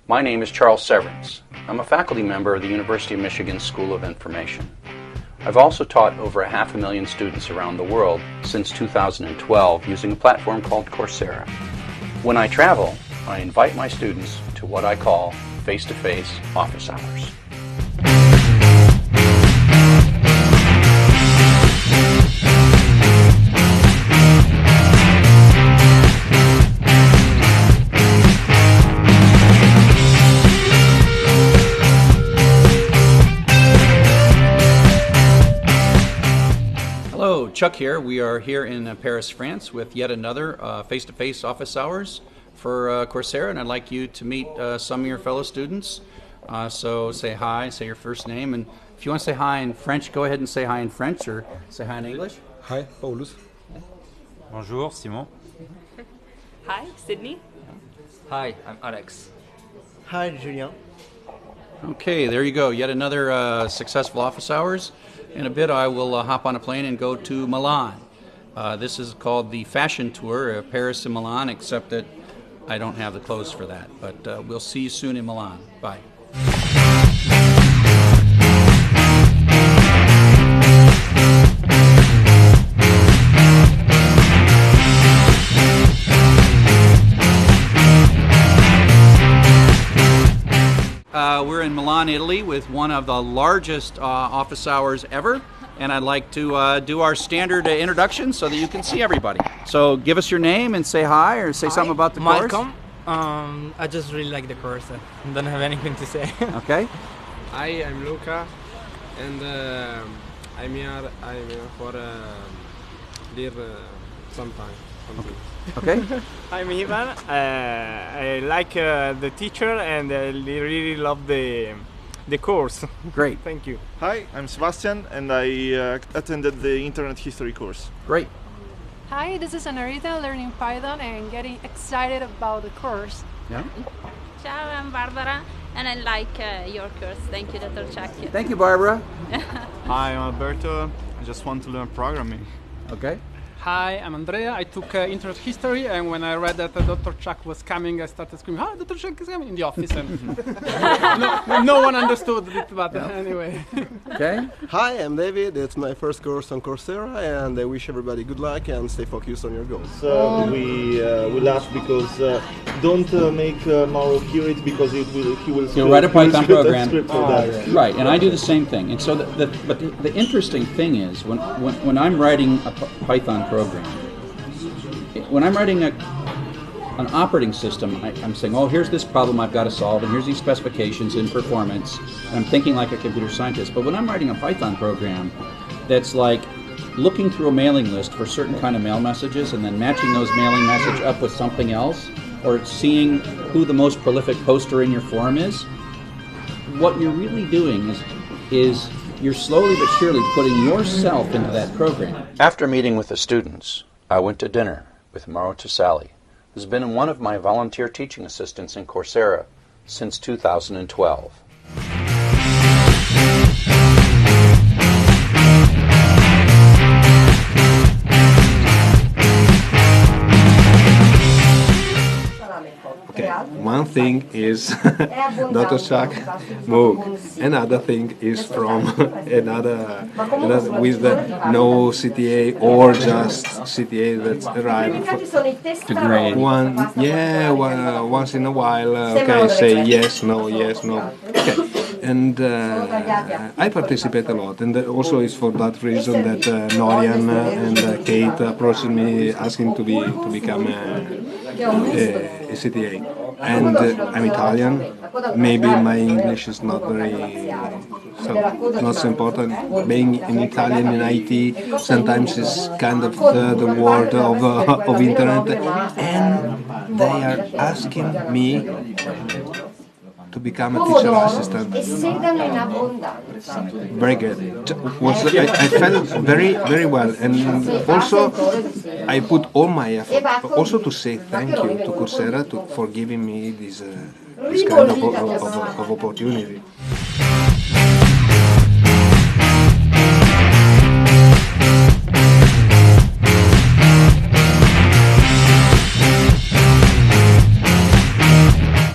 My name is Charles Severance. I'm a faculty member of the University of Michigan School of Information. I've also taught over 500,000 students around the world since 2012 using a platform called Coursera. When I travel, I invite my students to what I call face-to-face office hours. Hello, Chuck here. We are here in Paris, France with yet another face-to-face office hours for Coursera, and I'd like you to meet some of your fellow students. So say hi, say your first name, and if you want to say hi in French, go ahead and say hi in French or say hi in English. Hi, Paulus. Bonjour, Simon. Hi, Sydney. Hi, I'm Alex. Hi, Julien. Okay, there you go. Yet another successful office hours. In a bit, I will hop on a plane and go to Milan. This is called the fashion tour, Paris and Milan, except that I don't have the clothes for that. But we'll see you soon in Milan. Bye. We're in Milan, Italy with one of the largest office hours ever, and I'd like to do our standard introduction so that you can see everybody. So give us your name and say hi or say something about the course. Malcolm. I just really like the course. I don't have anything to say. Okay. Hi, I'm Luca, and I'm here for learn something. Okay. I'm Ivan. I like the teacher and I really love the course. Great. Thank you. Hi, I'm Sebastian and I attended the Internet History course. Great. Hi, this is Anarita learning Python and getting excited about the course. Yeah. Ciao, I'm Barbara and I like your course. Thank you, Dr. Chuck. Thank you, Barbara. Hi, I'm Alberto. I just want to learn programming. Okay. Hi, I'm Andrea. I took Internet History, and when I read that Dr. Chuck was coming, I started screaming, "Ah, Dr. Chuck is coming!" in the office, and no one understood it, but anyway. Okay. Hi, I'm David. It's my first course on Coursera, and I wish everybody good luck and stay focused on your goals. We laugh because don't make Mauro hear it because he will. You'll write a Python program. Right, and I do the same thing. And so, the interesting thing is when I'm writing a Python program, when I'm writing an operating system, I'm saying, oh, here's this problem I've got to solve, and here's these specifications in performance, and I'm thinking like a computer scientist. But when I'm writing a Python program that's like looking through a mailing list for certain kind of mail messages and then matching those mailing message up with something else, or seeing who the most prolific poster in your forum is, what you're really doing is you're slowly but surely putting yourself into that program. After meeting with the students, I went to dinner with Mauro Tasali, who's been one of my volunteer teaching assistants in Coursera since 2012. Okay, one thing is Dr. Chuck MOOC. Another thing is from another with no CTA or just CTA that's arrived To grade. Once in a while. Okay, say yes, no, yes, no. Okay. And I participate a lot, and also it's for that reason that Norian and Kate approached me asking to become a CTA. And I'm Italian. Maybe my English is not not so important. Being an Italian in IT sometimes is kind of the word of internet, and they are asking me to become a teacher assistant. Very good. I felt very well, and also I put all my effort. Also to say thank you to Coursera for giving me this kind of opportunity.